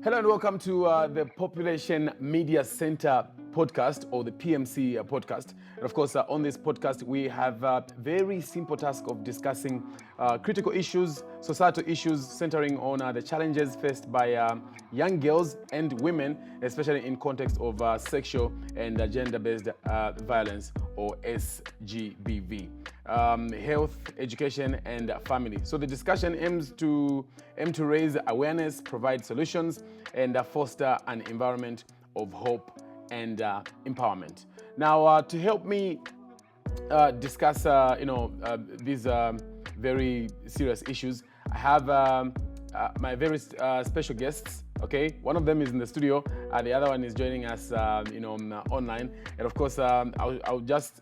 Hello and welcome to the Population Media Center podcast, or the PMC podcast. And of course, on this podcast, we have a very simple task of discussing critical issues, societal issues centering on the challenges faced by young girls and women, especially in context of sexual and gender-based violence, or SGBV. Health, education, and family. So the discussion aims to raise awareness, provide solutions, and foster an environment of hope and empowerment. Now, to help me discuss, these very serious issues, I have my very special guests. Okay, one of them is in the studio, the other one is joining us, online. And of course, I'll just,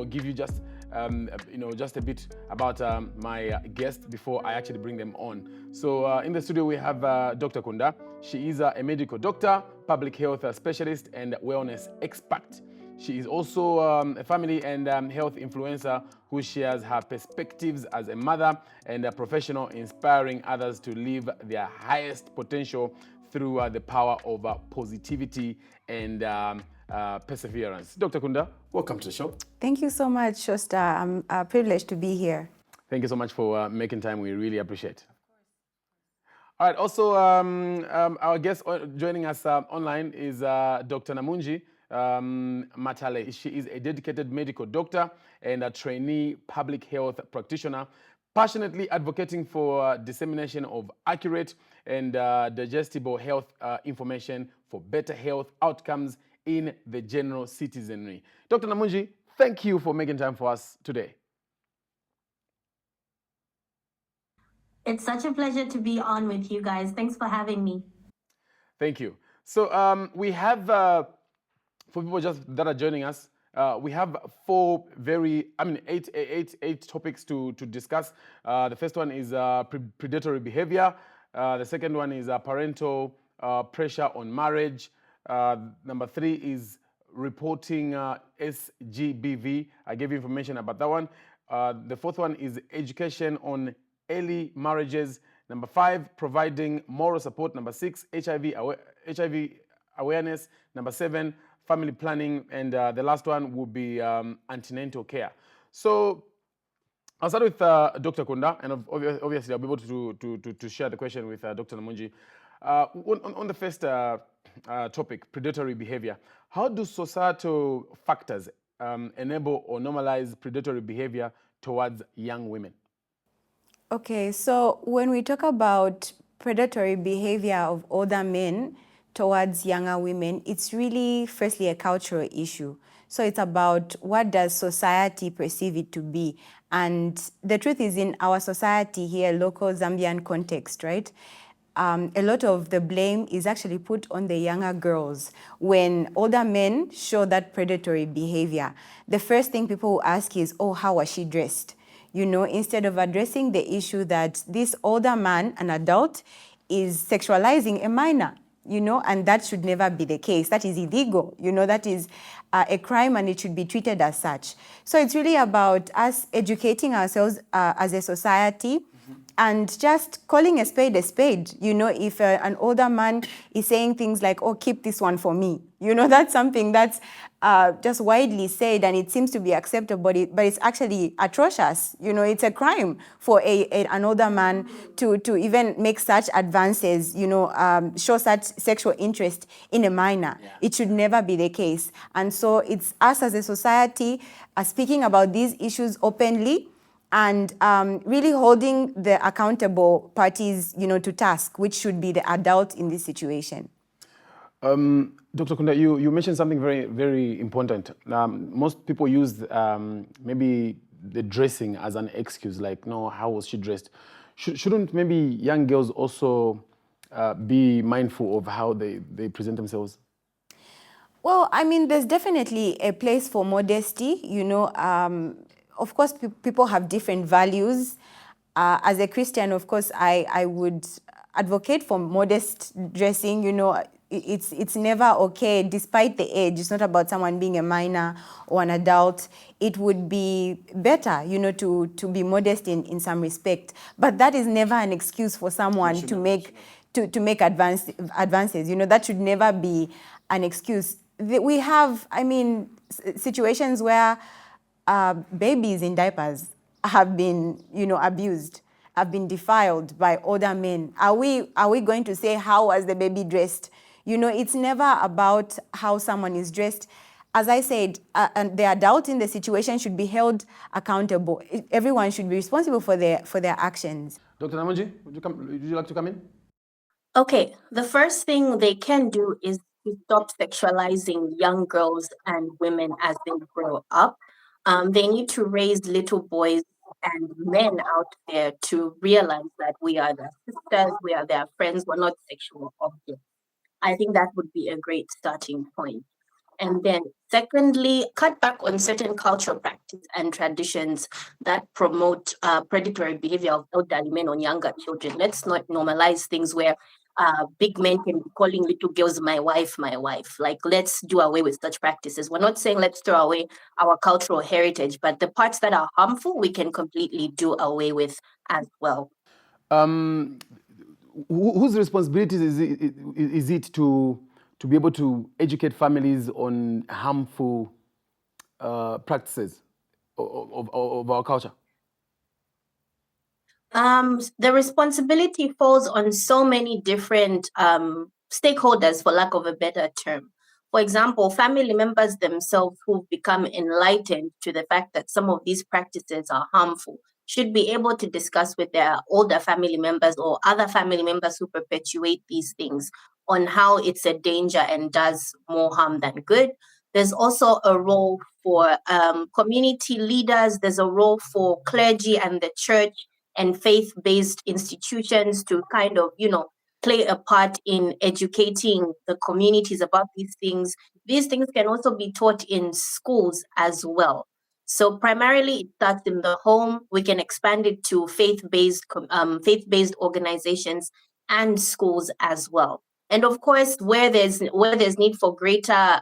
give you just a bit about my guest before I actually bring them on. So in the studio, we have Dr. Kunda. She is a medical doctor, public health specialist, and wellness expert. She is also a family and health influencer who shares her perspectives as a mother and a professional, inspiring others to live their highest potential through the power of positivity and perseverance. Dr. Kunda, welcome to the show. Thank you so much, Showstar. I'm privileged to be here. Thank you so much for making time. We really appreciate it. All right. Also, our guest joining us online is Dr. Namunji Matale. She is a dedicated medical doctor and a trainee public health practitioner, passionately advocating for dissemination of accurate and digestible health information for better health outcomes in the general citizenry. Dr. Namunji, thank you for making time for us today. It's such a pleasure to be on with you guys. Thanks for having me. Thank you. So we have, for people just that are joining us, we have eight topics to discuss. The first one is predatory behavior. The second one is parental pressure on marriage. Number 3 is reporting SGBV. I gave you information about that one. The fourth one is education on early marriages. Number 5, providing moral support. Number 6, HIV awareness. Number 7, family planning. And the last one would be antenatal care. So I'll start with Dr. Kunda, and obviously I'll be able to share the question with Dr. Namunji. On the first topic, predatory behavior, how do societal factors enable or normalize predatory behavior towards young women? Okay, so when we talk about predatory behavior of older men towards younger women, it's really firstly a cultural issue. So it's about what does society perceive it to be. And the truth is, in our society here, local Zambian context, right? A lot of the blame is actually put on the younger girls. When older men show that predatory behavior, the first thing people will ask is, oh, how was she dressed? Instead of addressing the issue that this older man, an adult, is sexualizing a minor, and that should never be the case. That is illegal. That is a crime, and it should be treated as such. So it's really about us educating ourselves as a society, and just calling a spade a spade. If an older man is saying things like, oh, keep this one for me, that's something that's just widely said, and it seems to be acceptable, but it's actually atrocious. It's a crime for an older man to even make such advances, show such sexual interest in a minor. Yeah. It should never be the case. And so it's us as a society speaking about these issues openly, and really holding the accountable parties, to task, which should be the adult in this situation. Dr. Kunda, you mentioned something very, very important. Most people use maybe the dressing as an excuse, like, no, how was she dressed? Shouldn't maybe young girls also be mindful of how they present themselves? Well, there's definitely a place for modesty, Of course, people have different values. As a Christian, of course, I would advocate for modest dressing. It's never okay, despite the age. It's not about someone being a minor or an adult. It would be better, to be modest in some respect. But that is never an excuse for someone to to make advances. That should never be an excuse. We have, situations where babies in diapers have been, abused, have been defiled by older men. Are we going to say, how was the baby dressed? It's never about how someone is dressed. As I said, and the adult in the situation should be held accountable. Everyone should be responsible for their actions. Dr. Namunji, would you like to come in? Okay, the first thing they can do is to stop sexualizing young girls and women as they grow up. They need to raise little boys and men out there to realize that we are their sisters, we are their friends, we're not sexual objects. I think that would be a great starting point. And then, secondly, cut back on certain cultural practices and traditions that promote predatory behavior of elderly men on younger children. Let's not normalize things where big men can be calling little girls my wife, my wife. Like, let's do away with such practices. We're not saying let's throw away our cultural heritage, but the parts that are harmful, we can completely do away with as well. Whose responsibility is it to be able to educate families on harmful practices of our culture? The responsibility falls on so many different stakeholders, for lack of a better term. For example, family members themselves who've become enlightened to the fact that some of these practices are harmful should be able to discuss with their older family members or other family members who perpetuate these things on how it's a danger and does more harm than good. There's also a role for community leaders. There's a role for clergy and the church and faith-based institutions to kind of, play a part in educating the communities about these things. These things can also be taught in schools as well. So primarily it starts in the home. We can expand it to faith-based organizations and schools as well. And of course, where there's need for greater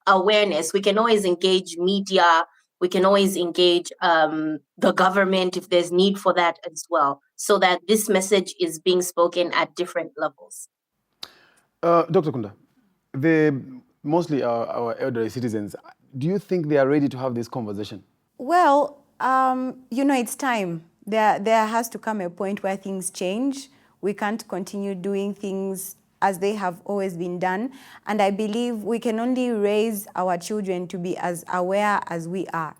awareness, we can always engage media. We can always engage the government if there's need for that as well, so that this message is being spoken at different levels. Dr. Kunda, mostly our elderly citizens, do you think they are ready to have this conversation? Well, it's time. There has to come a point where things change. We can't continue doing things as they have always been done. And I believe we can only raise our children to be as aware as we are.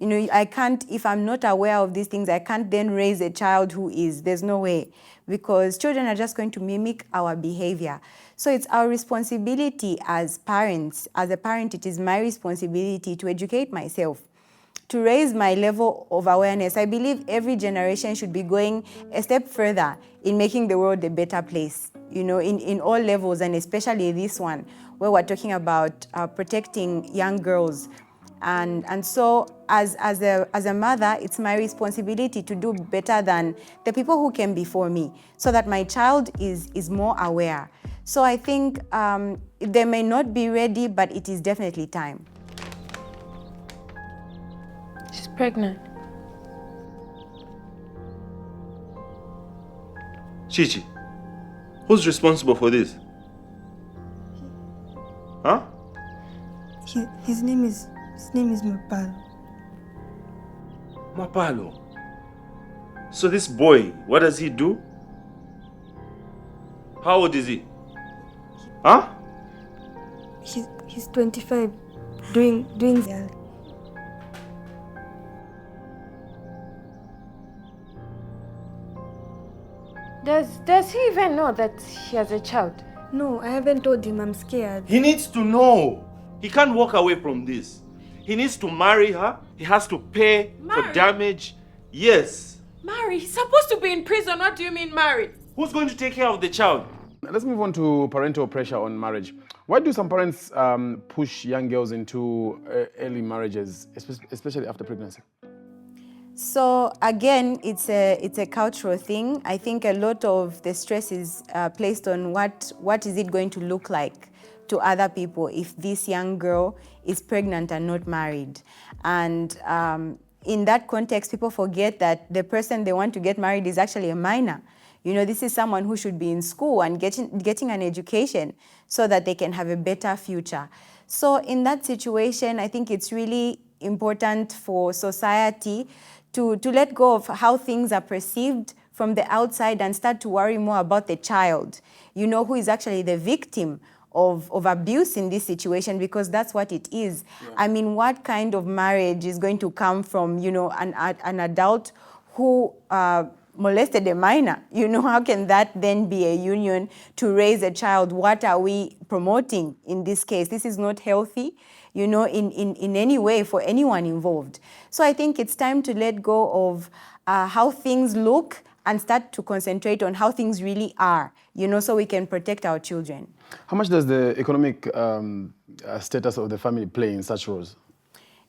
I can't, if I'm not aware of these things, I can't then raise a child who is. There's no way, because children are just going to mimic our behavior. So it's our responsibility as parents. As a parent, it is my responsibility to educate myself, to raise my level of awareness. I believe every generation should be going a step further in making the world a better place, in all levels, and especially this one, where we're talking about protecting young girls. And so as a mother, it's my responsibility to do better than the people who came before me, so that my child is more aware. So I think they may not be ready, but it is definitely time. She's pregnant. Chichi, who's responsible for this? Huh? His name is Mapalo. Mapalo. So this boy, what does he do? How old is he? Huh? He's 25, doing the. Does he even know that he has a child? No, I haven't told him. I'm scared. He needs to know. He can't walk away from this. He needs to marry her. He has to pay for damage. Yes. Marry? He's supposed to be in prison. What do you mean marry? Who's going to take care of the child? Let's move on to parental pressure on marriage. Why do some parents push young girls into early marriages, especially after pregnancy? So again, it's a cultural thing. I think a lot of the stress is placed on what is it going to look like to other people if this young girl is pregnant and not married. And in that context, people forget that the person they want to get married is actually a minor. This is someone who should be in school and getting an education so that they can have a better future. So in that situation, I think it's really important for society to let go of how things are perceived from the outside and start to worry more about the child, who is actually the victim of abuse in this situation, because that's what it is. Yeah. I mean, what kind of marriage is going to come from, an adult who molested a minor? How can that then be a union to raise a child? What are we promoting in this case? This is not healthy, in any way for anyone involved. So I think it's time to let go of how things look and start to concentrate on how things really are, so we can protect our children. How much does the economic status of the family play in such roles?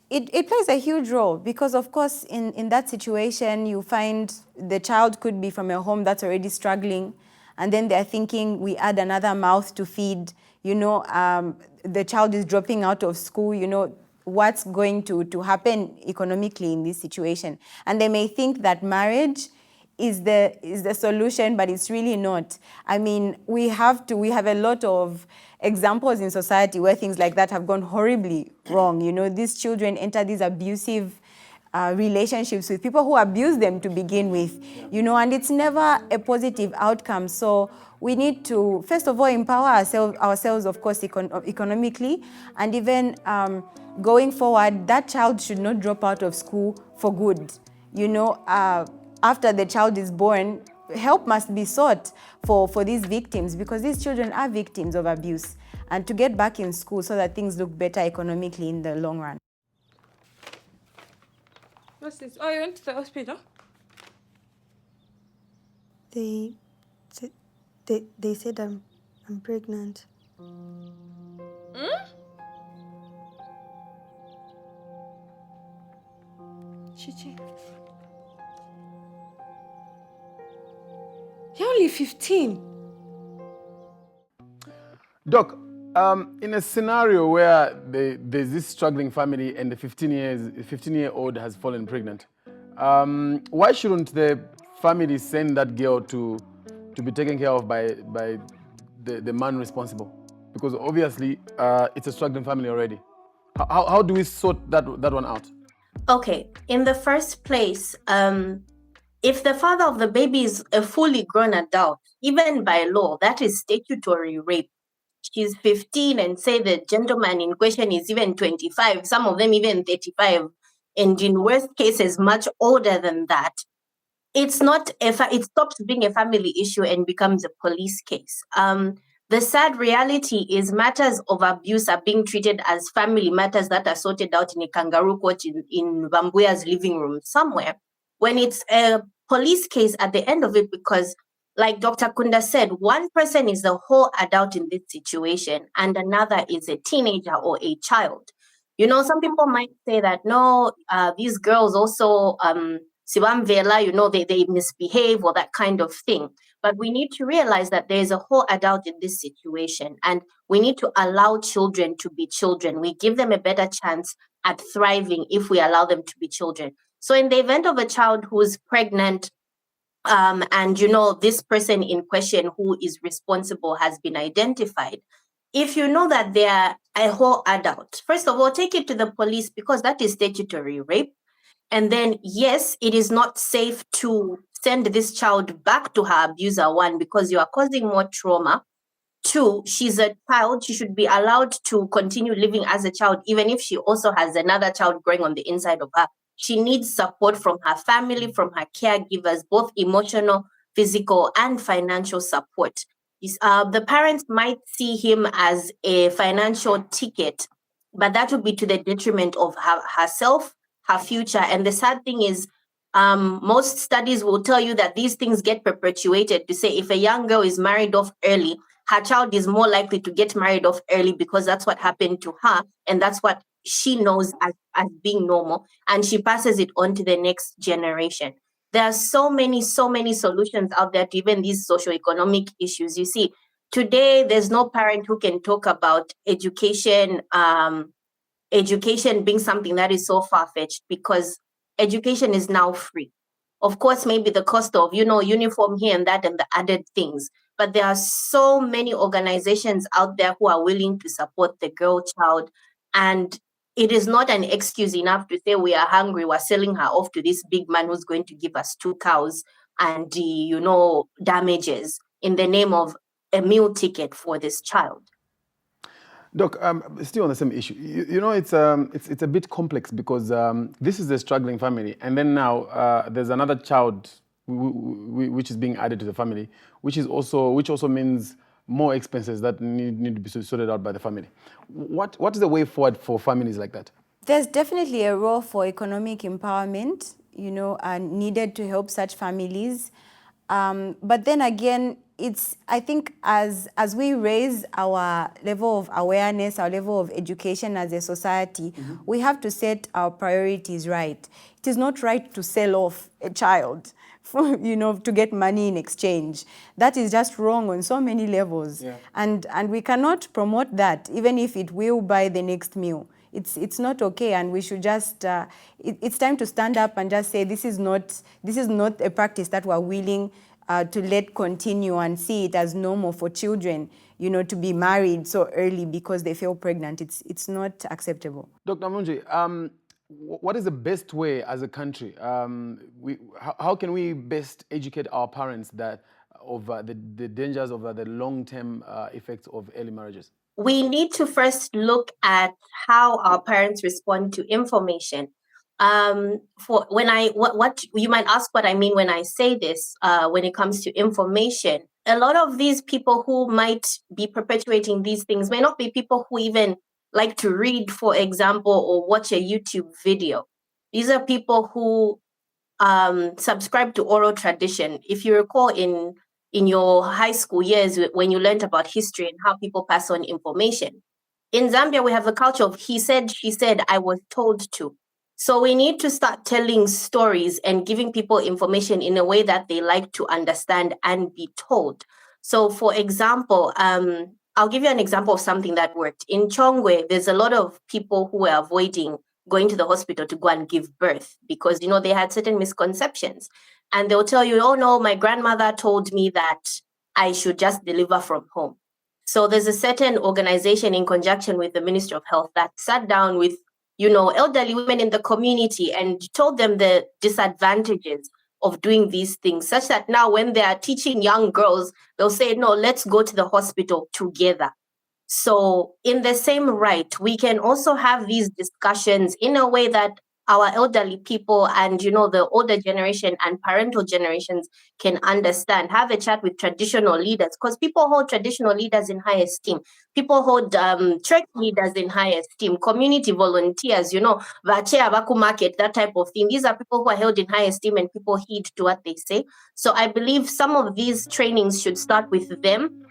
It plays a huge role because, of course, in that situation, you find the child could be from a home that's already struggling, and then they're thinking we add another mouth to feed. The child is dropping out of school. What's going to happen economically in this situation? And they may think that marriage is the solution, but it's really not. I mean, we have a lot of examples in society where things like that have gone horribly wrong. These children enter these abusive relationships with people who abuse them to begin with, and it's never a positive outcome. So we need to, first of all, empower ourselves, of course, economically, and even going forward, that child should not drop out of school for good. After the child is born, help must be sought for these victims, because these children are victims of abuse, and to get back in school so that things look better economically in the long run. What's this? Oh, you went to the hospital? They said I'm pregnant. Chichi. You're only 15. Doc, in a scenario where there's this struggling family and the 15-year-old has fallen pregnant, why shouldn't the family send that girl to be taken care of by the man responsible? Because obviously it's a struggling family already. How do we sort that one out? Okay, in the first place, if the father of the baby is a fully grown adult, even by law, that is statutory rape. She's 15 and say the gentleman in question is even 25, some of them even 35, and in worst cases, much older than that. It stops being a family issue and becomes a police case. The sad reality is matters of abuse are being treated as family matters that are sorted out in a kangaroo court in Bambuya's living room somewhere, when it's a police case at the end of it, because like Dr. Kunda said, one person is the whole adult in this situation and another is a teenager or a child. Some people might say that, no, these girls also, Sibamvela, they misbehave or that kind of thing. But we need to realize that there is a whole adult in this situation, and we need to allow children to be children. We give them a better chance at thriving if we allow them to be children. So in the event of a child who is pregnant, and this person in question who is responsible has been identified, if you know that they are a whole adult, first of all, take it to the police, because that is statutory rape. And then, yes, it is not safe to send this child back to her abuser, one, because you are causing more trauma. Two, she's a child. She should be allowed to continue living as a child, even if she also has another child growing on the inside of her. She needs support from her family, from her caregivers, both emotional, physical, and financial support. The parents might see him as a financial ticket, but that would be to the detriment of herself, her future. And the sad thing is, most studies will tell you that these things get perpetuated to say if a young girl is married off early, her child is more likely to get married off early because that's what happened to her. And that's what she knows as being normal. And she passes it on to the next generation. There are so many solutions out there to even these socioeconomic issues. You see, today, there's no parent who can talk about education being something that is so far-fetched, because education is now free. Of course, maybe the cost of, uniform here and that and the added things. But there are so many organizations out there who are willing to support the girl child. And it is not an excuse enough to say we are hungry, we're selling her off to this big man who's going to give us 2 cows and, damages in the name of a meal ticket for this child. Doc, still on the same issue. It's a bit complex because this is a struggling family, and then now there's another child which is being added to the family, which also means more expenses that need to be sorted out by the family. What is the way forward for families like that? There's definitely a role for economic empowerment, needed to help such families. But then again, I think as we raise our level of awareness, our level of education as a society, we have to set our priorities right. It is not right to sell off a child to get money in exchange. That is just wrong on so many levels. Yeah. And we cannot promote that, even if it will buy the next meal. It's not okay, and we should just it's time to stand up and just say this is not a practice that we're willing to let continue, and see it as normal for children, to be married so early because they feel pregnant. It's not acceptable. Dr. Namunji, what is the best way as a country? How can we best educate our parents of the dangers of the long-term effects of early marriages? We need to first look at how our parents respond to information. What you might ask what I mean when I say this, when it comes to information. A lot of these people who might be perpetuating these things may not be people who even like to read, for example, or watch a YouTube video. These are people who subscribe to oral tradition. If you recall in your high school years, when you learned about history and how people pass on information. In Zambia, we have a culture of he said, she said, I was told to. So we need to start telling stories and giving people information in a way that they like to understand and be told. So for example, I'll give you an example of something that worked. In Chongwe, there's a lot of people who were avoiding going to the hospital to go and give birth because, they had certain misconceptions. And they'll tell you, oh no, my grandmother told me that I should just deliver from home. So there's a certain organization in conjunction with the Ministry of Health that sat down with, elderly women in the community and told them the disadvantages of doing these things, such that now when they are teaching young girls, they'll say, no, let's go to the hospital together. So in the same right, we can also have these discussions in a way that our elderly people and, the older generation and parental generations can understand. Have a chat with traditional leaders, because people hold traditional leaders in high esteem. People hold church leaders in high esteem, community volunteers, Vachea Baku Market, that type of thing. These are people who are held in high esteem and people heed to what they say. So I believe some of these trainings should start with them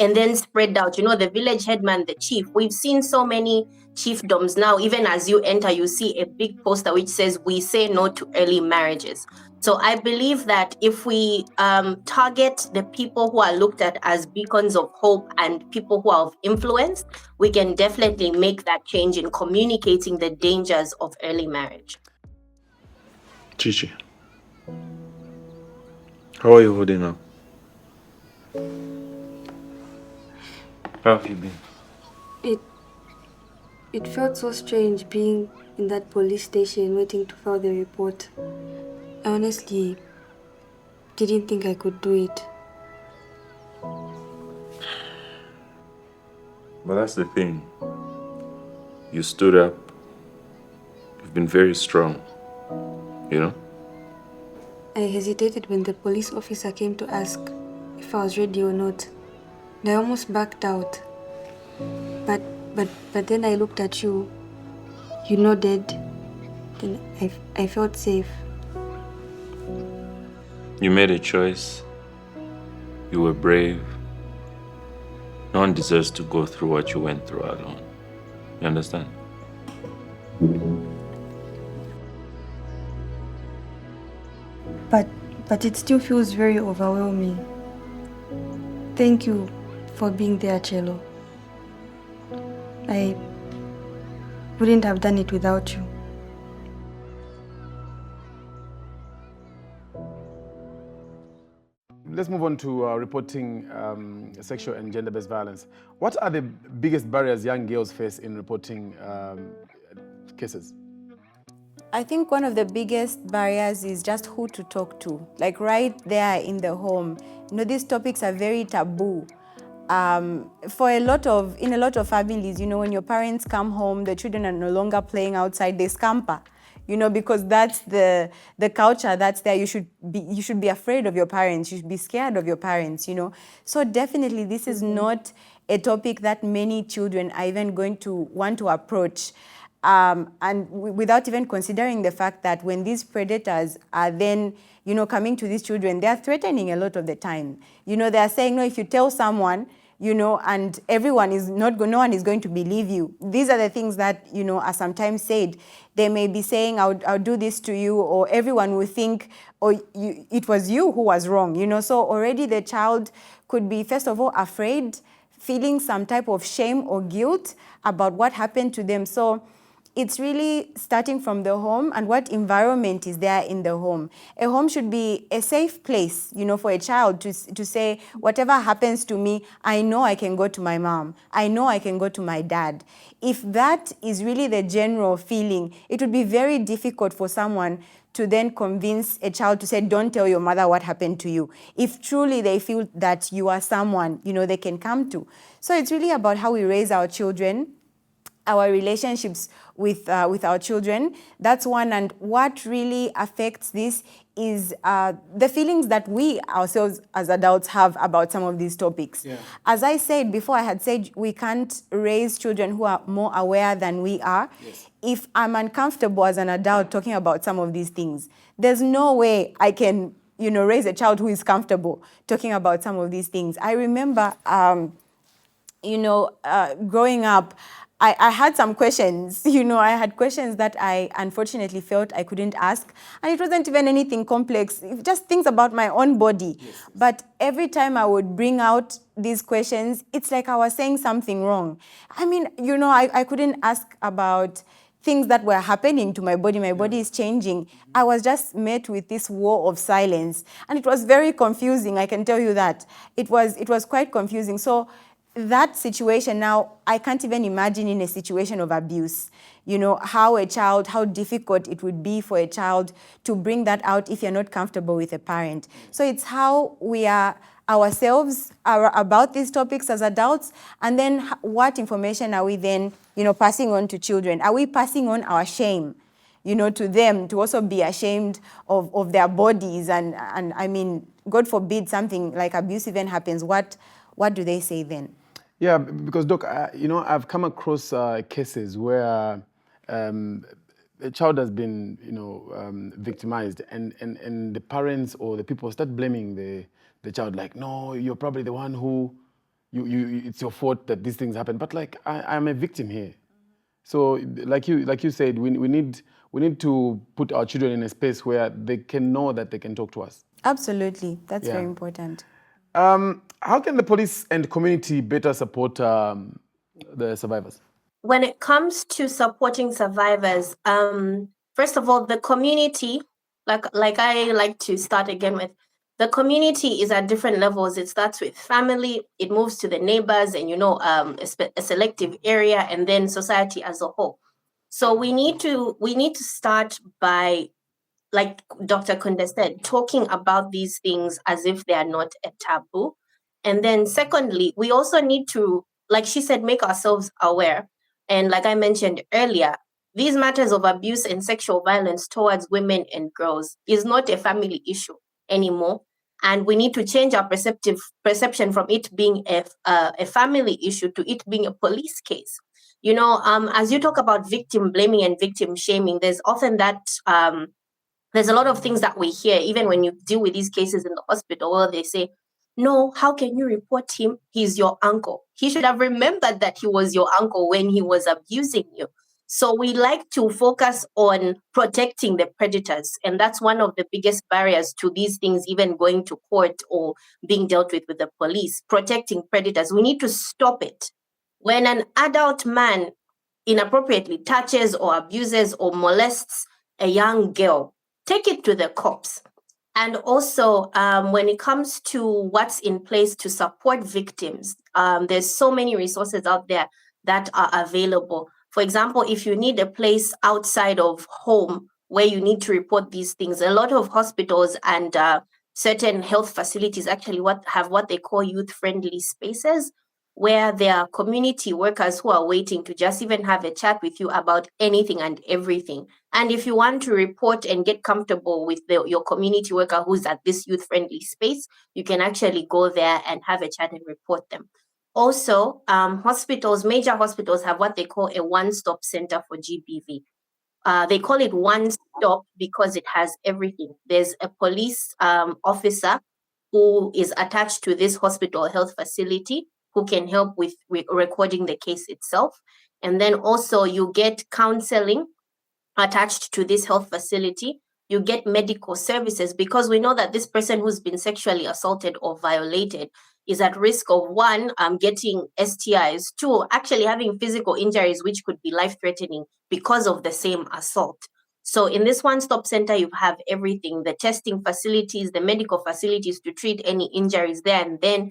and then spread out, the village headman, the chief. We've seen so many chiefdoms now. Even as you enter, you see a big poster which says, we say no to early marriages. So I believe that if we target the people who are looked at as beacons of hope and people who are of influence, we can definitely make that change in communicating the dangers of early marriage. Chichi, how are you holding up? How have you been? It felt so strange being in that police station waiting to file the report. I honestly didn't think I could do it. But that's the thing. You stood up. You've been very strong, I hesitated when the police officer came to ask if I was ready or not. I almost backed out. But then I looked at you. You nodded. Then I felt safe. You made a choice. You were brave. No one deserves to go through what you went through alone. You understand? But it still feels very overwhelming. Thank you for being there, Cello. I wouldn't have done it without you. let's move on to reporting sexual and gender-based violence. What are the biggest barriers young girls face in reporting cases? I think one of the biggest barriers is just who to talk to, like right there in the home. These topics are very taboo. In a lot of families, when your parents come home, the children are no longer playing outside, they scamper, because that's the culture that's there. You should be afraid of your parents, you should be scared of your parents, So definitely this is not a topic that many children are even going to want to approach. Without even considering the fact that when these predators are then, coming to these children, they are threatening a lot of the time. They are saying, no, if you tell someone, and no one is going to believe you. These are the things that, are sometimes said. They may be saying, I'll do this to you, or everyone will think, it was you who was wrong, So already the child could be, first of all, afraid, feeling some type of shame or guilt about what happened to them. So it's really starting from the home and what environment is there in the home. A home should be a safe place, for a child to say, whatever happens to me, I know I can go to my mom. I know I can go to my dad. If that is really the general feeling, it would be very difficult for someone to then convince a child to say, don't tell your mother what happened to you. If truly they feel that you are someone, they can come to. So it's really about how we raise our children, our relationships with our children. That's one. And what really affects this is the feelings that we ourselves as adults have about some of these topics. Yeah. As I said before, I had said we can't raise children who are more aware than we are. Yes. If I'm uncomfortable as an adult talking about some of these things, there's no way I can, raise a child who is comfortable talking about some of these things. I remember, growing up, I had some questions, I had questions that I unfortunately felt I couldn't ask. And it wasn't even anything complex, just things about my own body. Yes. But every time I would bring out these questions, it's like I was saying something wrong. I mean, I couldn't ask about things that were happening to my body. My body is changing. I was just met with this wall of silence. And it was very confusing, I can tell you that. It was quite confusing. So that situation now, I can't even imagine in a situation of abuse, how difficult it would be for a child to bring that out if you're not comfortable with a parent. So it's how we are ourselves are about these topics as adults, and then what information are we then, passing on to children? Are we passing on our shame, to them, to also be ashamed of their bodies? And I mean, God forbid something like abuse even happens. What do they say then? Yeah, because Doc, I've come across cases where a child has been, victimized, and the parents or the people start blaming the child, like, no, you're probably the one who, it's your fault that these things happen. But like, I'm a victim here. So, like you said, we need to put our children in a space where they can know that they can talk to us. Absolutely, that's very important. How can the police and community better support the survivors? When it comes to supporting survivors, first of all, the community, like I like to start again with, the community is at different levels. It starts with family, it moves to the neighbors, and a selective area, and then society as a whole. So we need to start by, like Dr. Kunda said, talking about these things as if they are not a taboo. And then secondly, we also need to, like she said, make ourselves aware. And like I mentioned earlier, these matters of abuse and sexual violence towards women and girls is not a family issue anymore. And we need to change our perception from it being a family issue to it being a police case. As you talk about victim blaming and victim shaming, there's often that there's a lot of things that we hear, even when you deal with these cases in the hospital, where they say, no, how can you report him? He's your uncle. He should have remembered that he was your uncle when he was abusing you. So we like to focus on protecting the predators. And that's one of the biggest barriers to these things even going to court or being dealt with the police, protecting predators. We need to stop it. When an adult man inappropriately touches or abuses or molests a young girl, take it to the cops. And also, when it comes to what's in place to support victims, there's so many resources out there that are available. For example, if you need a place outside of home where you need to report these things, a lot of hospitals and certain health facilities actually have what they call youth-friendly spaces, where there are community workers who are waiting to just even have a chat with you about anything and everything. And if you want to report and get comfortable with your community worker who's at this youth-friendly space, you can actually go there and have a chat and report them. Also, major hospitals have what they call a one-stop center for GBV. They call it one stop because it has everything. There's a police officer who is attached to this hospital health facility who can help with recording the case itself. And then also you get counseling attached to this health facility. You get medical services because we know that this person who's been sexually assaulted or violated is at risk of one, getting STIs, two, actually having physical injuries which could be life-threatening because of the same assault. So in this one-stop center, you have everything, the testing facilities, the medical facilities to treat any injuries there, and then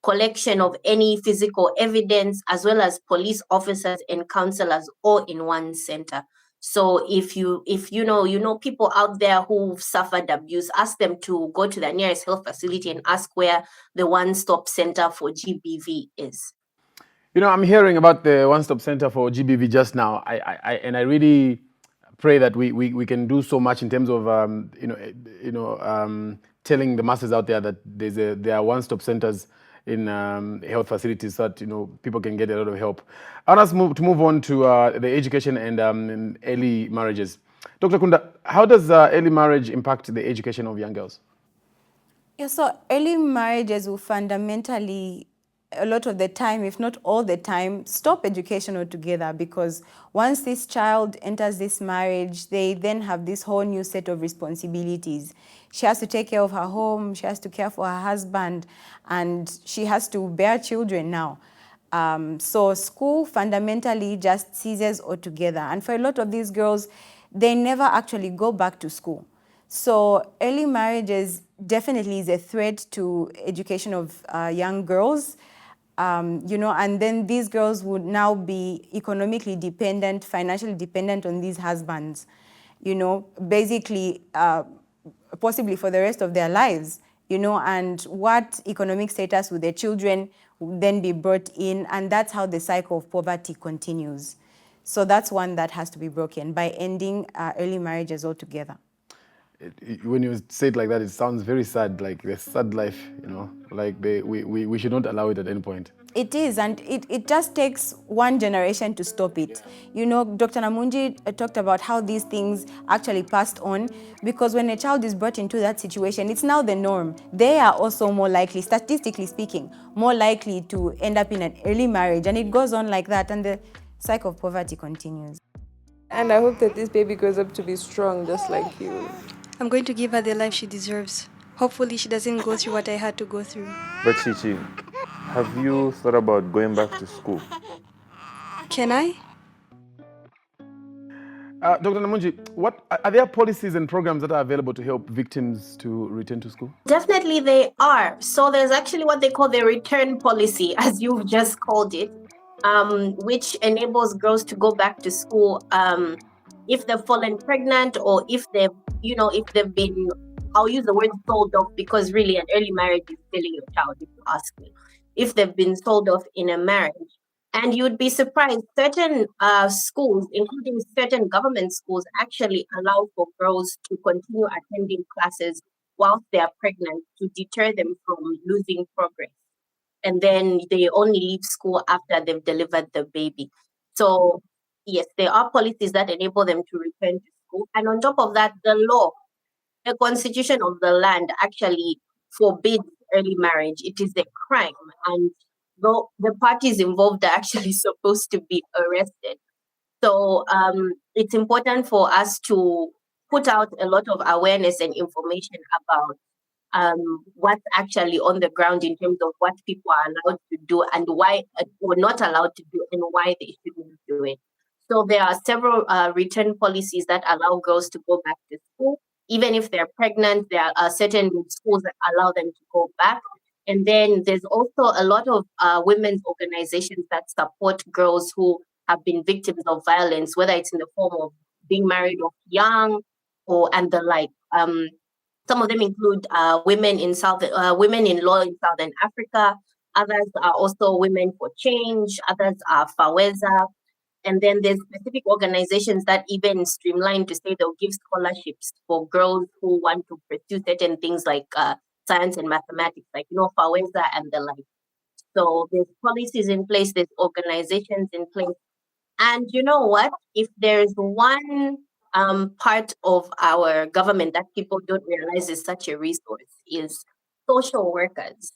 collection of any physical evidence, as well as police officers and counselors all in one center. So if you know people out there who've suffered abuse, ask them to go to the nearest health facility and ask where the one-stop center for GBV is. I'm hearing about the one-stop center for GBV just now. I really pray that we can do so much in terms of telling the masses out there that there are one-stop centers in health facilities so that people can get a lot of help. I want us to move on to the education and early marriages. Dr. Kunda, how does early marriage impact the education of young girls? Yeah, so early marriages will fundamentally, a lot of the time, if not all the time, stop education altogether, because once this child enters this marriage, they then have this whole new set of responsibilities. She has to take care of her home, she has to care for her husband, and she has to bear children now. So school fundamentally just ceases altogether. And for a lot of these girls, they never actually go back to school. So early marriages definitely is a threat to education of young girls. And then these girls would now be economically dependent, financially dependent on these husbands, basically, possibly for the rest of their lives, and what economic status would their children then be brought in, and that's how the cycle of poverty continues. So that's one that has to be broken by ending early marriages altogether. When you say it like that, it sounds very sad, like the sad life, like we should not allow it at any point. It is, and it just takes one generation to stop it. Dr. Namunji talked about how these things actually passed on, because when a child is brought into that situation, it's now the norm. They are also more likely, statistically speaking, more likely to end up in an early marriage, and it goes on like that, and the cycle of poverty continues. And I hope that this baby grows up to be strong, just like you. I'm going to give her the life she deserves. Hopefully she doesn't go through what I had to go through. But Chichi, have you thought about going back to school? Can I? Dr. Namunji, what are there policies and programs that are available to help victims to return to school? Definitely they are. So there's actually what they call the return policy, as you've just called it, which enables girls to go back to school if they've fallen pregnant, or if they've been, I'll use the word sold off, because really an early marriage is killing your child, if you ask me. If they've been sold off in a marriage. And you'd be surprised, certain schools, including certain government schools, actually allow for girls to continue attending classes whilst they are pregnant to deter them from losing progress. And then they only leave school after they've delivered the baby. So yes, there are policies that enable them to return to school. And on top of that, the law, the constitution of the land actually forbids early marriage. It is a crime. And though the parties involved are actually supposed to be arrested. So it's important for us to put out a lot of awareness and information about what's actually on the ground in terms of what people are allowed to do and why we're not allowed to do and why they shouldn't do it. So there are several return policies that allow girls to go back to school Even if they're pregnant, there are certain schools that allow them to go back. And then there's also a lot of women's organizations that support girls who have been victims of violence, whether it's in the form of being married off young and the like. Some of them include women in law in Southern Africa. Others are also Women for Change. Others are Faweza. And then there's specific organizations that even streamline to say they'll give scholarships for girls who want to pursue certain things like science and mathematics, like, Faweza and the like. So there's policies in place, there's organizations in place. And you know what? If there's one part of our government that people don't realize is such a resource, is social workers.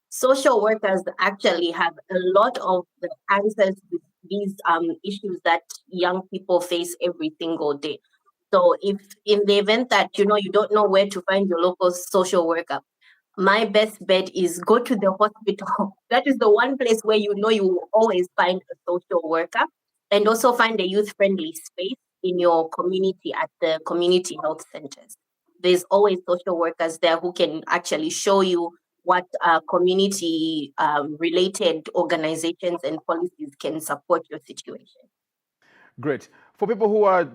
Social workers actually have a lot of the answers to these issues that young people face every single day. So if in the event that, you don't know where to find your local social worker, my best bet is go to the hospital. That is the one place where you will always find a social worker, and also find a youth-friendly space in your community at the community health centers. There's always social workers there who can actually show you what community-related organizations and policies can support your situation. Great. For people who are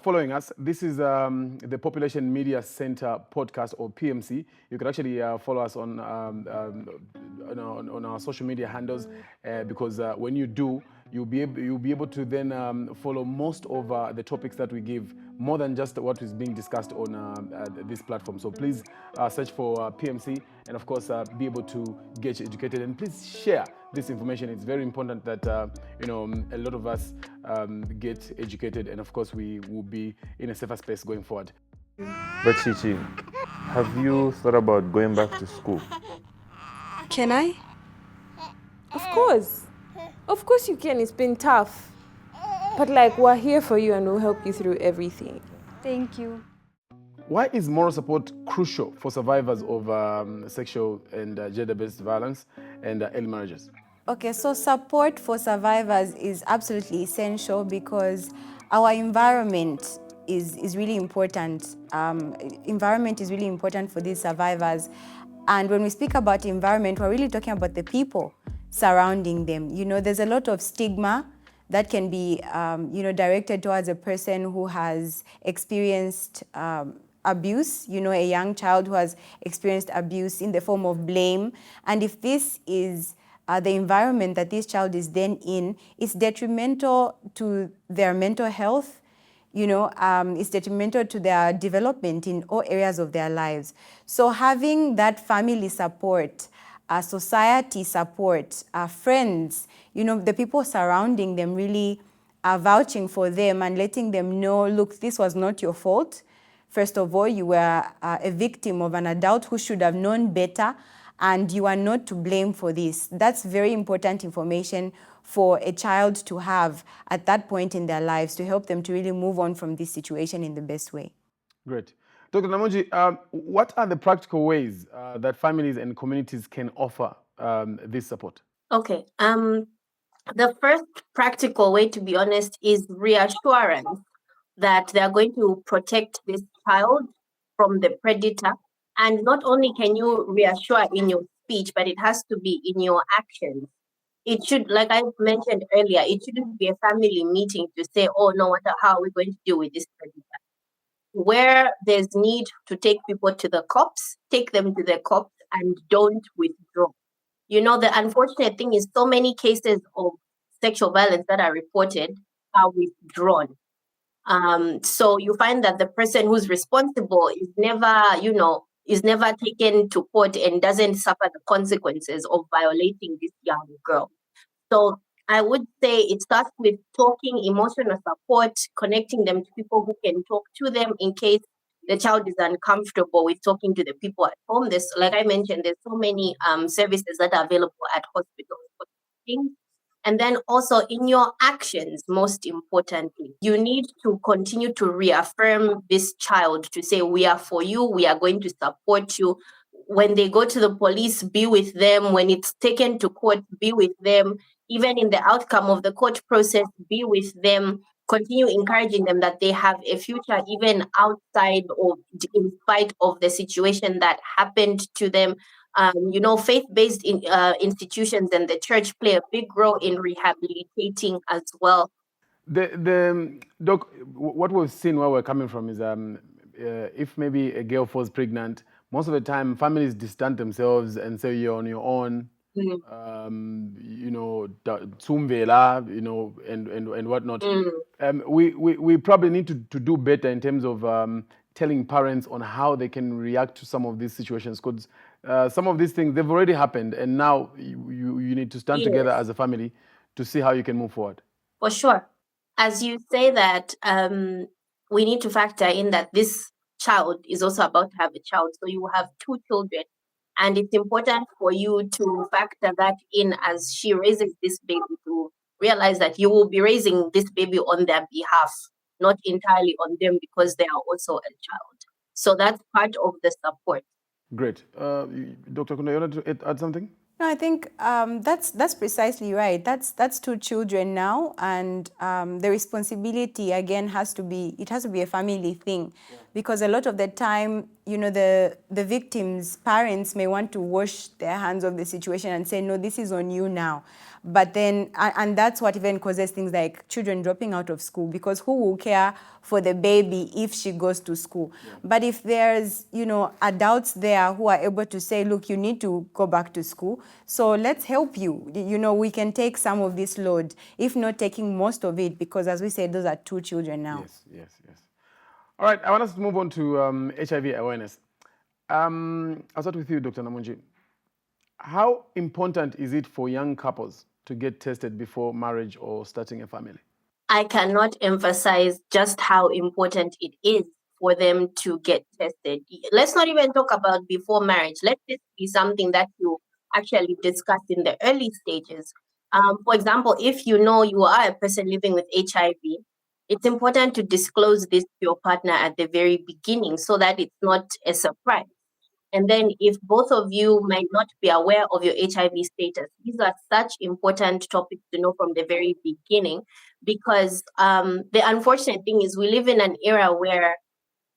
following us, this is the Population Media Center podcast, or PMC. You can actually follow us on our social media handles, because when you do, you'll be able to then follow most of the topics that we give, more than just what is being discussed on this platform. So please search for PMC, and of course be able to get educated, and please share this information. It's very important that a lot of us get educated, and of course we will be in a safer space going forward. But Chichi, have you thought about going back to school? Can I? Of course you can. It's been tough, but we're here for you and we'll help you through everything. Thank you. Why is moral support crucial for survivors of sexual and gender-based violence and early marriages? Okay, so support for survivors is absolutely essential because our environment is really important. Environment is really important for these survivors. And when we speak about environment, we're really talking about the people surrounding them. There's a lot of stigma that can be, directed towards a person who has experienced abuse, a young child who has experienced abuse in the form of blame. And if this is the environment that this child is then in, it's detrimental to their mental health, it's detrimental to their development in all areas of their lives. So having that family support, society support, friends, the people surrounding them really are vouching for them and letting them know, look, this was not your fault. First of all, you were a victim of an adult who should have known better, and you are not to blame for this. That's very important information for a child to have at that point in their lives to help them to really move on from this situation in the best way. Great. Dr. Namunji, what are the practical ways that families and communities can offer this support? Okay. The first practical way, to be honest, is reassurance that they are going to protect this child from the predator. And not only can you reassure in your speech, but it has to be in your actions. It should, like I mentioned earlier, it shouldn't be a family meeting to say, oh no, how are we going to deal with this predator? Where there's need to take people to the cops, take them to the cops and don't withdraw. The unfortunate thing is so many cases of sexual violence that are reported are withdrawn. So you find that the person who's responsible is never taken to court and doesn't suffer the consequences of violating this young girl. So I would say it starts with talking, emotional support, connecting them to people who can talk to them in case the child is uncomfortable with talking to the people at home. Like I mentioned, there's so many services that are available at hospitals for things. And then also in your actions, most importantly, you need to continue to reaffirm this child to say, we are for you, we are going to support you. When they go to the police, be with them. When it's taken to court, be with them. Even in the outcome of the court process, be with them. continue encouraging them that they have a future even outside or in spite of the situation that happened to them. Faith-based institutions and the church play a big role in rehabilitating as well. Doc, what we've seen where we're coming from is if maybe a girl falls pregnant, most of the time families distance themselves and say you're on your own. Tsumvela, and whatnot. We probably need to do better in terms of telling parents on how they can react to some of these situations, because some of these things, they've already happened, and now you need to stand together as a family to see how you can move forward. For sure. As you say that, we need to factor in that this child is also about to have a child. So you have 2 children. And it's important for you to factor that in as she raises this baby, to realize that you will be raising this baby on their behalf, not entirely on them, because they are also a child. So that's part of the support. Great. Dr. Kunda, you want to add something? No, I think that's precisely right. That's 2 children now, and the responsibility again has to be a family thing, because a lot of the time, the victims' parents may want to wash their hands of the situation and say, no, this is on you now. But then, and that's what even causes things like children dropping out of school, because who will care for the baby if she goes to school? Yeah. But if there's, adults there who are able to say, look, you need to go back to school, so let's help you. We can take some of this load, if not taking most of it, because as we said, those are 2 children now. Yes. All right, I want us to move on to HIV awareness. I'll start with you, Dr. Namunji. How important is it for young couples to get tested before marriage or starting a family? I cannot emphasize just how important it is for them to get tested. Let's not even talk about before marriage. Let this be something that you actually discuss in the early stages. For example, if you know you are a person living with HIV, it's important to disclose this to your partner at the very beginning so that it's not a surprise. And then if both of you might not be aware of your HIV status, these are such important topics to know from the very beginning, because the unfortunate thing is we live in an era where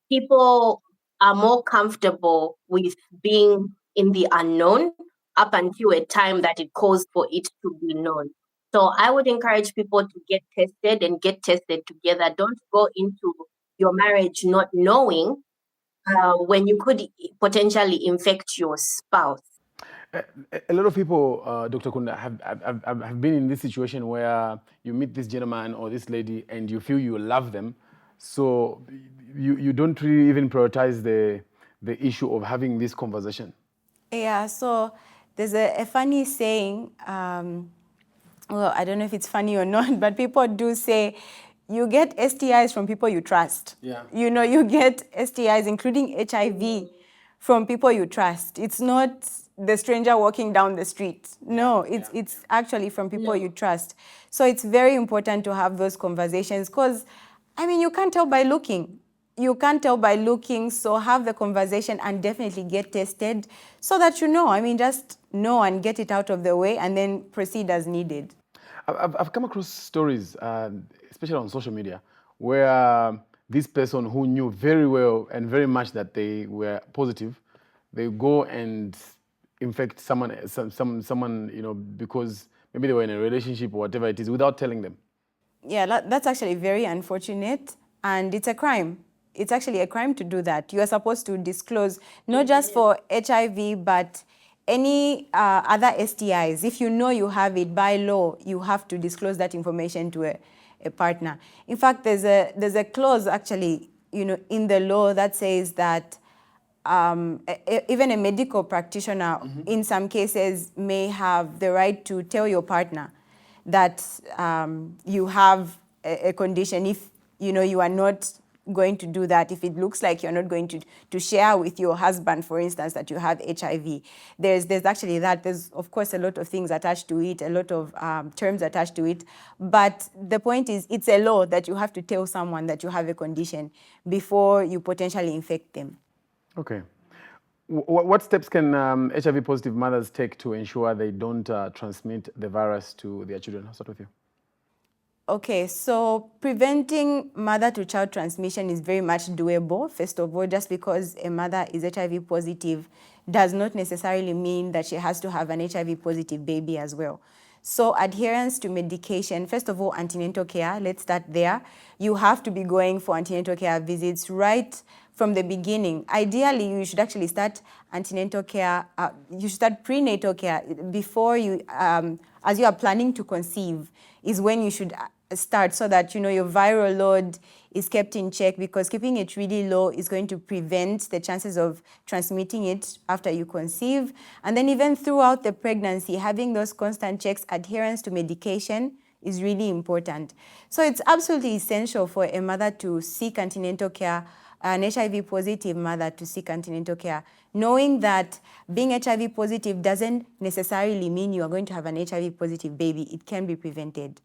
people are more comfortable with being in the unknown up until a time that it calls for it to be known. So I would encourage people to get tested and get tested together. Don't go into your marriage not knowing when you could potentially infect your spouse. A lot of people, Dr. Kunda, have been in this situation where you meet this gentleman or this lady and you feel you love them, so you don't really even prioritize the issue of having this conversation. Yeah, so there's a funny saying, well, I don't know if it's funny or not, but people do say, you get STIs from people you trust. Yeah. You get STIs, including HIV, from people you trust. It's not the stranger walking down the street. No, it's actually from people you trust. So it's very important to have those conversations, because, you can't tell by looking. So have the conversation and definitely get tested so that just know and get it out of the way and then proceed as needed. I've come across stories, especially on social media, where this person who knew very well and very much that they were positive, they go and infect someone, because maybe they were in a relationship or whatever it is, without telling them. Yeah, that's actually very unfortunate, and it's a crime. It's actually a crime to do that. You are supposed to disclose, not just for HIV, but any other STIs. If you know you have it, by law, you have to disclose that information to a partner. In fact, there's a clause actually, in the law that says that even a medical practitioner, in some cases, may have the right to tell your partner that you have a condition if you are not going to do that, if it looks like you're not going to share with your husband, for instance, that you have HIV. There's actually that. There's, of course, a lot of things attached to it, a lot of terms attached to it. But the point is, it's a law that you have to tell someone that you have a condition before you potentially infect them. Okay. What steps can HIV-positive mothers take to ensure they don't transmit the virus to their children? I'll start with you. Okay, so preventing mother-to-child transmission is very much doable. First of all, just because a mother is HIV positive does not necessarily mean that she has to have an HIV positive baby as well. So adherence to medication, first of all, antenatal care, let's start there. You have to be going for antenatal care visits right from the beginning. Ideally, you should actually start antenatal care, you should start prenatal care before you, as you are planning to conceive, is when you should start, so that your viral load is kept in check, because keeping it really low is going to prevent the chances of transmitting it after you conceive. And then even throughout the pregnancy, having those constant checks, adherence to medication is really important. So it's absolutely essential for a mother to seek antenatal care, an HIV positive mother to seek antenatal care, knowing that being HIV positive doesn't necessarily mean you are going to have an HIV positive baby. It can be prevented.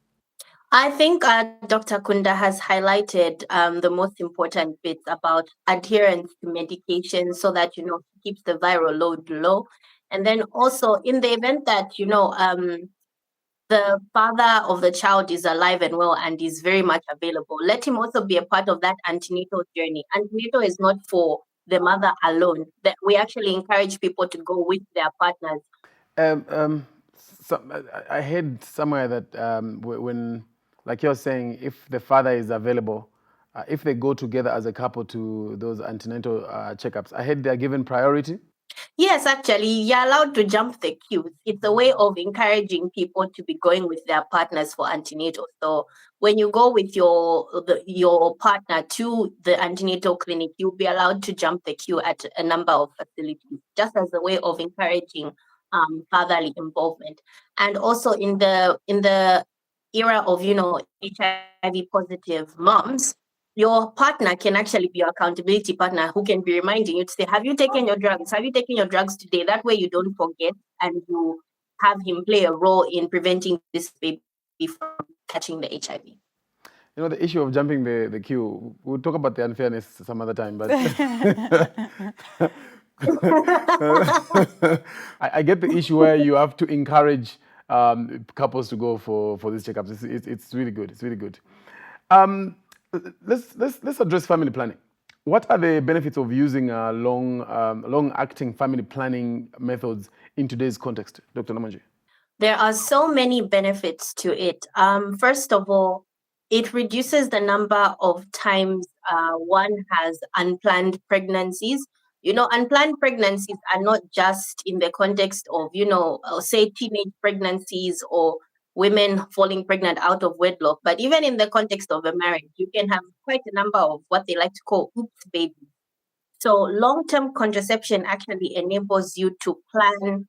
I think Dr. Kunda has highlighted the most important bits about adherence to medication, so that, keeps the viral load low. And then also, in the event that, the father of the child is alive and well and is very much available, let him also be a part of that antenatal journey. Antenatal is not for the mother alone. That we actually encourage people to go with their partners. I heard somewhere that when, like you're saying, if the father is available, if they go together as a couple to those antenatal checkups, I heard they're given priority. Yes, actually, you're allowed to jump the queues. It's a way of encouraging people to be going with their partners for antenatal. So when you go with your partner to the antenatal clinic, you'll be allowed to jump the queue at a number of facilities, just as a way of encouraging fatherly involvement. And also in the era of HIV positive moms, your partner can actually be your accountability partner, who can be reminding you to say, have you taken your drugs? Have you taken your drugs today? That way you don't forget, and you have him play a role in preventing this baby from catching the HIV. The issue of jumping the queue, we'll talk about the unfairness some other time, but I get the issue where you have to encourage couples to go for these checkups. It's really good. It's really good. Let's address family planning. What are the benefits of using long-acting family planning methods in today's context, Dr. Namunji? There are so many benefits to it. First of all, it reduces the number of times one has unplanned pregnancies. Unplanned pregnancies are not just in the context of, say, teenage pregnancies or women falling pregnant out of wedlock, but even in the context of a marriage, you can have quite a number of what they like to call oops babies. So long-term contraception actually enables you to plan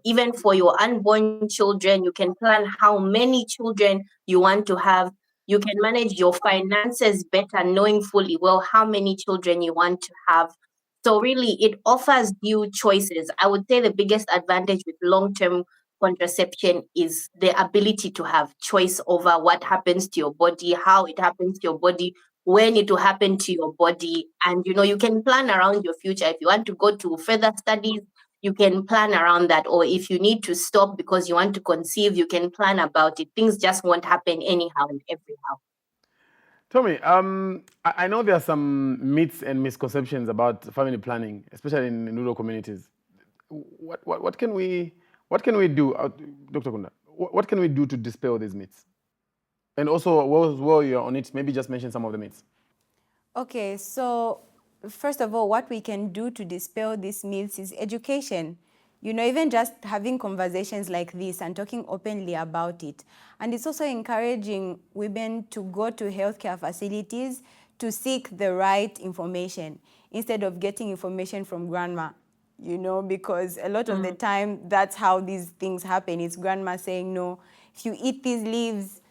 even for your unborn children. You can plan how many children you want to have. You can manage your finances better, knowing fully well how many children you want to have. So really, it offers you choices. I would say the biggest advantage with long-term contraception is the ability to have choice over what happens to your body, how it happens to your body, when it will happen to your body. And, you can plan around your future. If you want to go to further studies, you can plan around that. Or if you need to stop because you want to conceive, you can plan about it. Things just won't happen anyhow and everyhow. Tommy, I know there are some myths and misconceptions about family planning, especially in rural communities. What can we do, Dr. Kunda? What can we do to dispel these myths? And also, while you're on it, maybe just mention some of the myths. Okay, so first of all, what we can do to dispel these myths is education. Even just having conversations like this and talking openly about it. And it's also encouraging women to go to healthcare facilities to seek the right information instead of getting information from grandma, because a lot of the time that's how these things happen. It's grandma saying, no, if you eat these leaves,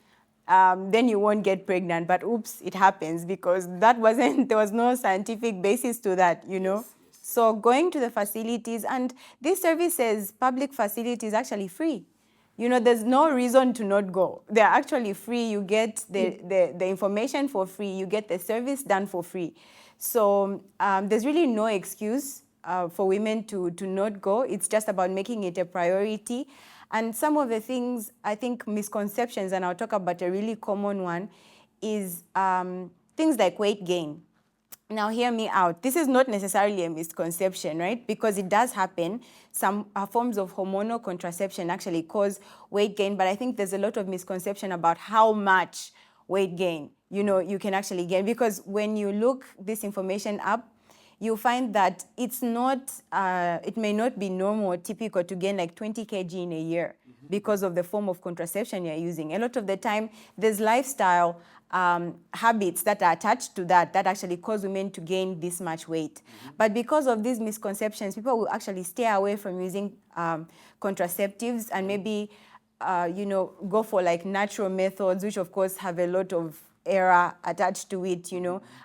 then you won't get pregnant. But oops, it happens because there was no scientific basis to that, Yes. So going to the facilities, and these services, public facilities, actually free. There's no reason to not go. They're actually free. You get the information for free. You get the service done for free. So there's really no excuse for women to not go. It's just about making it a priority. And some of the things, I think, misconceptions, and I'll talk about a really common one, is things like weight gain. Now, hear me out. This is not necessarily a misconception, right? Because it does happen. Some forms of hormonal contraception actually cause weight gain, but I think there's a lot of misconception about how much weight gain, you can actually gain. Because when you look this information up, you'll find that it's not, it may not be normal or typical to gain like 20 kg in a year because of the form of contraception you're using. A lot of the time, there's lifestyle habits that are attached to that actually cause women to gain this much weight. But because of these misconceptions, people will actually stay away from using contraceptives and maybe, go for like natural methods, which of course have a lot of error attached to it,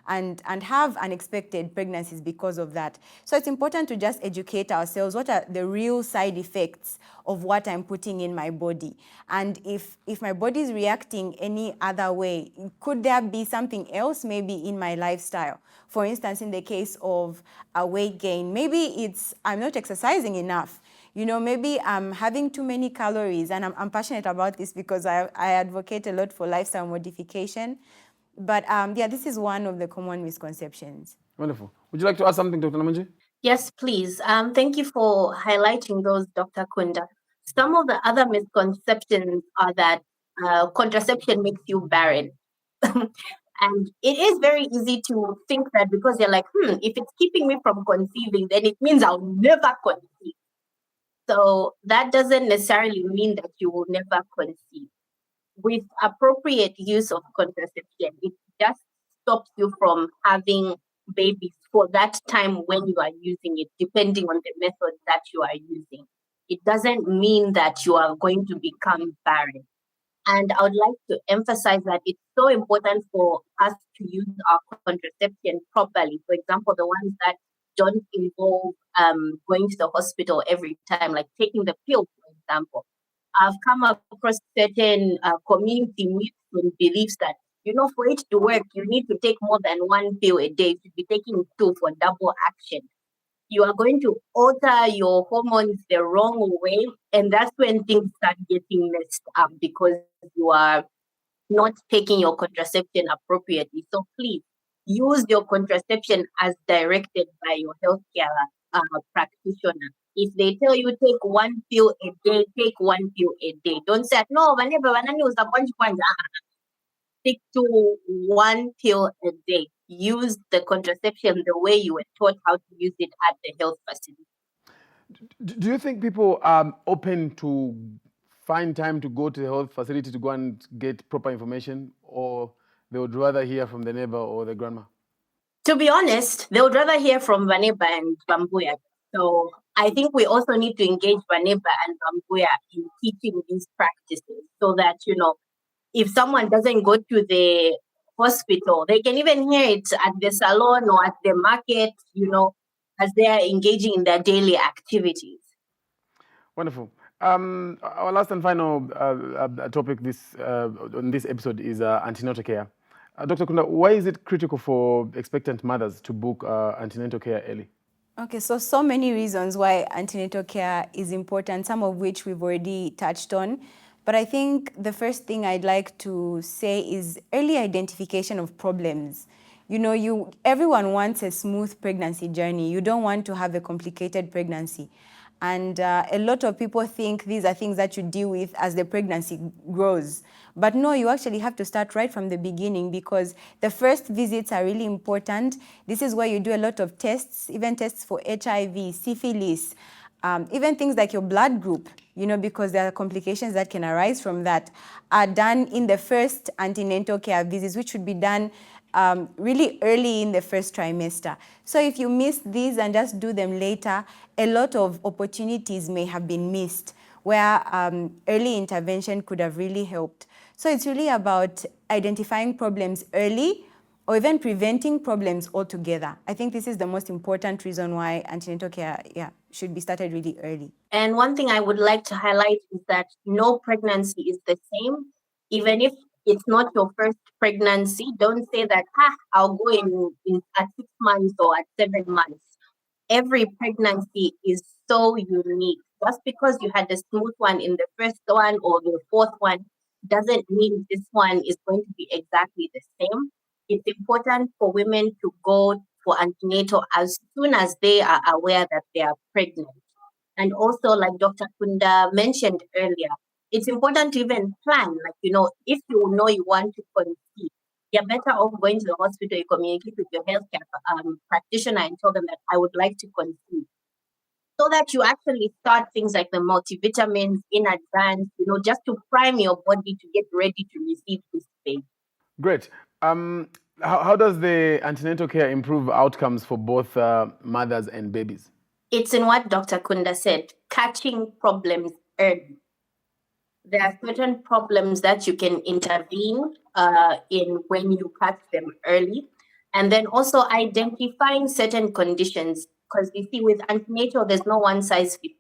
and have unexpected pregnancies because of that. So it's important to just educate ourselves. What are the real side effects of what I'm putting in my body? And if my body is reacting any other way, could there be something else maybe in my lifestyle? For instance, in the case of a weight gain, maybe it's I'm not exercising enough. Maybe I'm having too many calories, and I'm passionate about this because I advocate a lot for lifestyle modification. But this is one of the common misconceptions. Wonderful. Would you like to add something, Dr. Namunji? Yes, please. Thank you for highlighting those, Dr. Kunda. Some of the other misconceptions are that contraception makes you barren. And it is very easy to think that because you're like, if it's keeping me from conceiving, then it means I'll never conceive. So that doesn't necessarily mean that you will never conceive. With appropriate use of contraception, it just stops you from having babies for that time when you are using it, depending on the method that you are using. It doesn't mean that you are going to become barren. And I would like to emphasize that it's so important for us to use our contraception properly. For example, the ones that don't involve going to the hospital every time, like taking the pill, for example. I've come across certain community myths and beliefs that, for it to work, you need to take more than one pill a day. You should be taking 2 for double action. You are going to alter your hormones the wrong way, and that's when things start getting messed up because you are not taking your contraception appropriately. So please use your contraception as directed by your healthcare practitioner. If they tell you take 1 pill a day, take 1 pill a day. Don't say, no, whenever use a bunch. Stick to 1 pill a day. Use the contraception the way you were taught how to use it at the health facility. Do you think people are open to find time to go to the health facility to go and get proper information, or they would rather hear from the neighbor or the grandma? To be honest, they would rather hear from Vaneba and Bambuya. So I think we also need to engage Vaneba and Bambuya in teaching these practices so that, if someone doesn't go to the hospital, they can even hear it at the salon or at the market, as they are engaging in their daily activities. Wonderful. Our last and final topic on this episode is antenatal care. Dr. Kunda, why is it critical for expectant mothers to book antenatal care early? Okay, so many reasons why antenatal care is important, some of which we've already touched on. But I think the first thing I'd like to say is early identification of problems. Everyone wants a smooth pregnancy journey. You don't want to have a complicated pregnancy. And a lot of people think these are things that you deal with as the pregnancy grows. But no, you actually have to start right from the beginning because the first visits are really important. This is where you do a lot of tests, even tests for HIV, syphilis, even things like your blood group, because there are complications that can arise from that, are done in the first antenatal care visits, which should be done really early in the first trimester. So if you miss these and just do them later, a lot of opportunities may have been missed where early intervention could have really helped. So it's really about identifying problems early or even preventing problems altogether. I think this is the most important reason why antenatal care should be started really early. And one thing I would like to highlight is that no pregnancy is the same. Even if it's not your first pregnancy, don't say that, I'll go in at 6 months or at 7 months. Every pregnancy is so unique. Just because you had a smooth one in the first one or the fourth one doesn't mean this one is going to be exactly the same. It's important for women to go for antenatal as soon as they are aware that they are pregnant. And also, like Dr. Kunda mentioned earlier, it's important to even plan. Like, if you know you want to conceive, you're better off going to the hospital, you communicate with your healthcare practitioner and tell them that I would like to conceive. So that you actually start things like the multivitamins in advance, just to prime your body to get ready to receive this baby. Great. How does the antenatal care improve outcomes for both mothers and babies? It's in what Dr. Kunda said, catching problems early. There are certain problems that you can intervene in when you catch them early. And then also identifying certain conditions, because you see with antenatal, there's no one size fits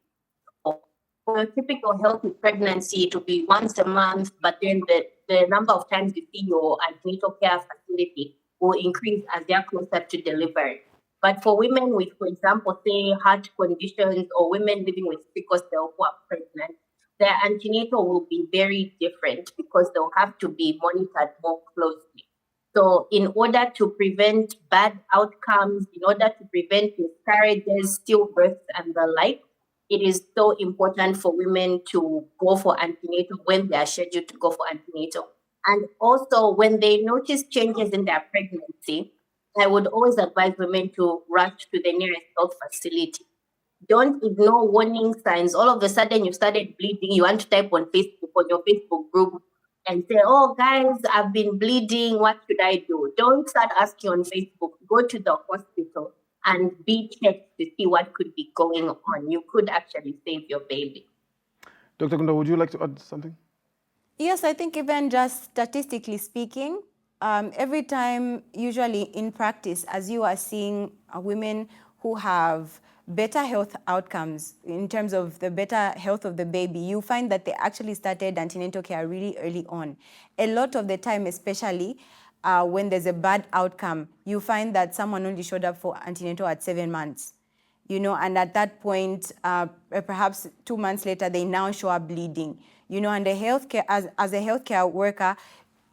all. For a typical healthy pregnancy, it will be once a month, but then the number of times you see your antenatal care facility will increase as they're closer to delivery. But for women with, for example, say heart conditions or women living with sickle cell who are pregnant, their antenatal will be very different because they'll have to be monitored more closely. So in order to prevent bad outcomes, in order to prevent miscarriages, stillbirths, and the like, it is so important for women to go for antenatal when they are scheduled to go for antenatal. And also when they notice changes in their pregnancy, I would always advise women to rush to the nearest health facility. Don't ignore warning signs. All of a sudden you started bleeding, you want to type on Facebook, on your Facebook group, and say, oh guys, I've been bleeding, what should I do? Don't start asking on Facebook. Go to the hospital and be checked to see what could be going on. You could actually save your baby. Dr. Kunda, would you like to add something? Yes, I think even just statistically speaking, every time, usually in practice, as you are seeing women who have better health outcomes in terms of the better health of the baby, you find that they actually started antenatal care really early on. A lot of the time, especially when there's a bad outcome, you find that someone only showed up for antenatal at 7 months. And at that point, perhaps 2 months later, they now show up bleeding. And the healthcare, as a healthcare worker,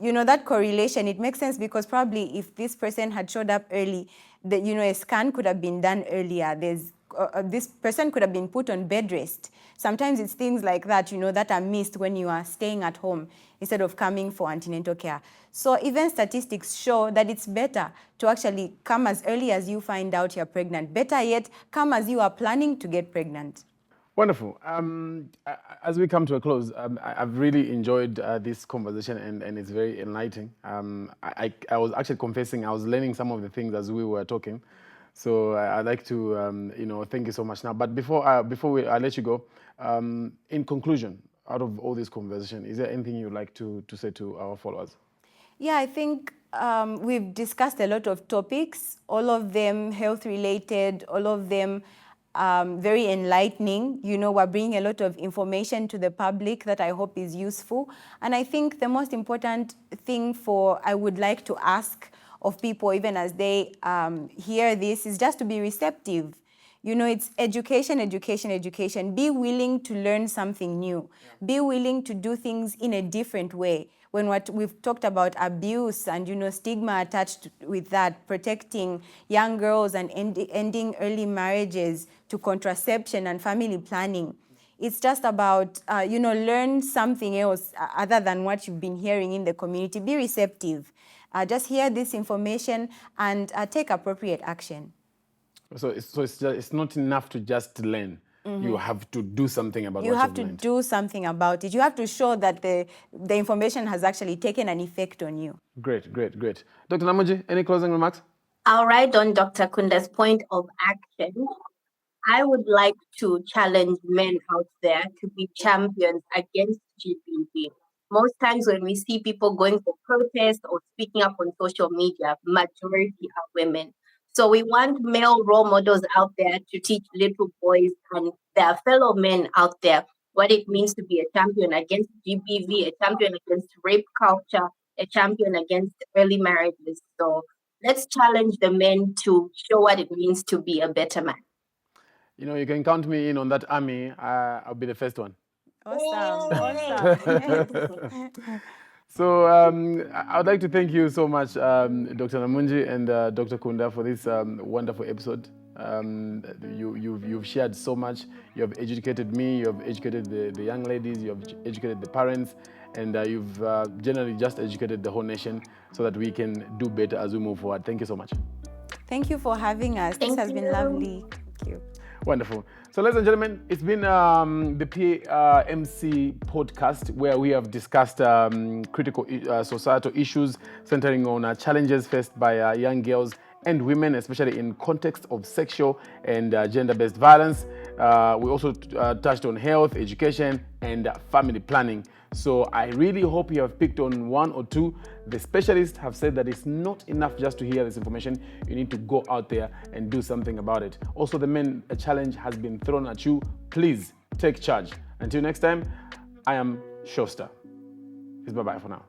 that correlation, it makes sense because probably if this person had showed up early, a scan could have been done earlier. This person could have been put on bed rest. Sometimes it's things like that, that are missed when you are staying at home instead of coming for antenatal care. So even statistics show that it's better to actually come as early as you find out you're pregnant. Better yet, come as you are planning to get pregnant. Wonderful. As we come to a close, I've really enjoyed this conversation and it's very enlightening. I was actually confessing I was learning some of the things as we were talking. So I'd like to, thank you so much now. But before I let you go, in conclusion, out of all this conversation, is there anything you'd like to say to our followers? Yeah, I think we've discussed a lot of topics, all of them health-related, all of them very enlightening. We're bringing a lot of information to the public that I hope is useful. And I think the most important thing I would like to ask of people, even as they hear this, is just to be receptive. It's education, education, education. Be willing to learn something new. Yeah. Be willing to do things in a different way. When what we've talked about abuse and, stigma attached with that, protecting young girls and ending early marriages to contraception and family planning. It's just about, learn something else other than what you've been hearing in the community. Be receptive. Just hear this information and take appropriate action. So it's not enough to just learn. Mm-hmm. You have to do something about what you've learned. You have to do something about it. You have to show that the information has actually taken an effect on you. Great. Dr. Namunji, any closing remarks? I'll ride on Dr. Kunda's point of action. I would like to challenge men out there to be champions against GBV. Most times when we see people going for protests or speaking up on social media, majority are women. So we want male role models out there to teach little boys and their fellow men out there what it means to be a champion against GBV, a champion against rape culture, a champion against early marriages. So let's challenge the men to show what it means to be a better man. You know, you can count me in on that army. I'll be the first one. Awesome. So I would like to thank you so much, Dr. Namunji and Dr. Kunda, for this wonderful episode. You've shared so much. You have educated me. You have educated the young ladies. You have educated the parents, and you've generally just educated the whole nation so that we can do better as we move forward. Thank you so much. Thank you for having us. This has been lovely. Thank you. Wonderful. So, ladies and gentlemen, it's been the PMC podcast where we have discussed critical societal issues centering on challenges faced by young girls and women, especially in context of sexual and gender-based violence. We also touched on health, education, and family planning. So I really hope you have picked on one or two. The specialists have said that it's not enough just to hear this information. You need to go out there and do something about it. Also, the men, a challenge has been thrown at you. Please take charge. Until next time, I am Showstar. It's bye-bye for now.